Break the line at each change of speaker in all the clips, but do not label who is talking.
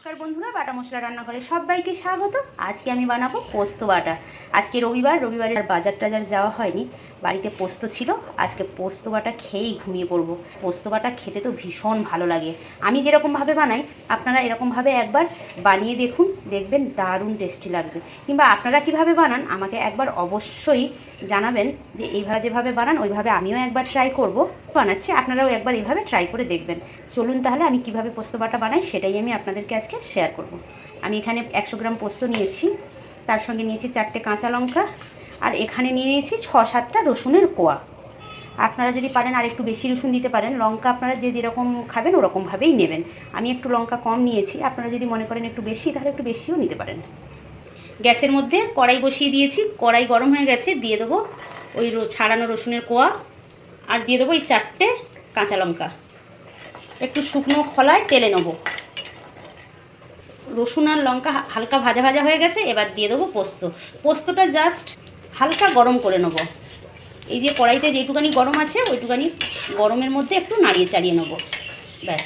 নমস্কার বন্ধুরা, বাটা মশলা রান্নাঘরে সবাইকে স্বাগত। আজকে আমি বানাবো পোস্ত বাটা। আজকে রবিবারের বাজার টাজার যাওয়া হয়নি, বাড়িতে পোস্ত ছিল। আজকে পোস্ত বাটা খেয়েই ঘুমিয়ে পড়বো। পোস্ত বাটা খেতে তো ভীষণ ভালো লাগে। আমি যেরকমভাবে বানাই আপনারা এরকমভাবে একবার বানিয়ে দেখুন, দেখবেন দারুণ টেস্টি লাগবে। কিংবা আপনারা কিভাবে বানান আমাকে একবার অবশ্যই জানাবেন, যে এইভাবে যেভাবে বানান ওইভাবে আমিও একবার ট্রাই করব। বানাচ্ছি, আপনারাও একবার এইভাবে ট্রাই করে দেখবেন। চলুন তাহলে আমি কিভাবে পোস্ত বাটা বানাই সেটাই আমি আপনাদেরকে আজকে শেয়ার করব। আমি এখানে 100 গ্রাম পোস্ত নিয়েছি, তার সঙ্গে নিয়েছি 4টে কাঁচা লঙ্কা, আর এখানে নিয়ে নিয়েছি 6-7টা রসুনের কোয়া। আপনারা যদি পারেন আর একটু বেশি রসুন দিতে পারেন। লঙ্কা আপনারা যে যেরকম খাবেন ওরকমভাবেই নেবেন। আমি একটু লঙ্কা কম নিয়েছি, আপনারা যদি মনে করেন একটু বেশি তাহলে একটু বেশিও নিতে পারেন। গ্যাসের মধ্যে কড়াই বসিয়ে দিয়েছি, কড়াই গরম হয়ে গেছে। দিয়ে দেবো ওই ছাড়ানো রসুনের কোয়া, আর দিয়ে দেবো এই 4টে কাঁচা লঙ্কা। একটু শুকনো খোলায় তেলে নেবো। রসুন আর লঙ্কা হালকা ভাজা ভাজা হয়ে গেছে, এবার দিয়ে দেবো পোস্ত। পোস্তটা জাস্ট হালকা গরম করে নেবো। এই যে কড়াইতে যেটুকানি গরম আছে ওইটুকানি গরমের মধ্যে একটু নাড়িয়ে চাড়িয়ে নেবো, ব্যাস।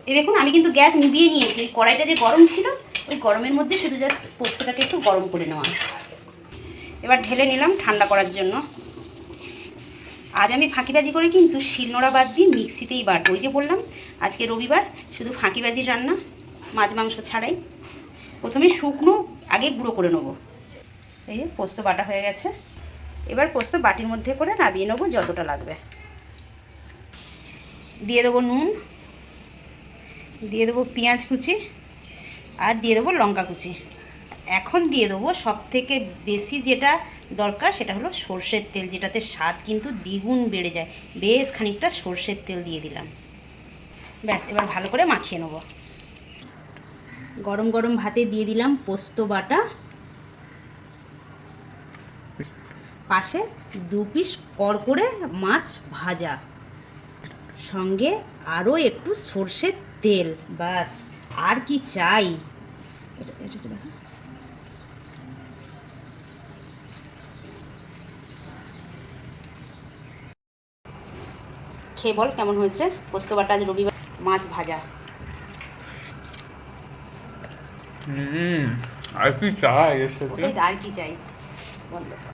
এই দেখুন আমি কিন্তু গ্যাস নিভিয়ে নিয়েছি। কড়াইটা যে গরম ছিল ওই গরমের মধ্যে শুধু জাস্ট পোস্তটাকে একটু গরম করে নেওয়া। এবার ঢেলে নিলাম ঠান্ডা করার জন্য। আজ আমি ফাঁকিবাজি করে কিন্তু শিলনোড়া বাদ দিয়ে মিক্সিতেই বাটবো। ওই যে বললাম আজকে রবিবার, শুধু ফাঁকিবাজির রান্না, মাছ মাংস ছাড়াই। প্রথমে শুকনো আগে গুঁড়ো করে নেবো। এই যে পোস্ত বাটা হয়ে গেছে। এবার পোস্ত বাটির মধ্যে করে নামিয়ে নেবো যতটা লাগবে। দিয়ে দেবো নুন, দিয়ে দেবো পেঁয়াজ কুচি, আর দিয়ে দেবো লঙ্কা কুচি। এখন দিয়ে দেবো সবথেকে বেশি যেটা দরকার, সেটা হলো সর্ষের তেল, যেটাতে স্বাদ কিন্তু দ্বিগুণ বেড়ে যায়। বেশ খানিকটা সর্ষের তেল দিয়ে দিলাম, ব্যাস। এবার ভালো করে মাখিয়ে নেব। গরম গরম ভাতে দিয়ে দিলাম পোস্ত বাটা, পাশে 2 পিস কড়কড়ে মাছ ভাজা, সঙ্গে আরও একটু সর্ষের তেল, ব্যাস। আর কি চাই। খেয়ে বল কেমন হয়েছে পোস্ত বাটা আজ রবিবার, মাছ ভাজা।
আর কি চাই এর সাথে?
আর কি চাই বল।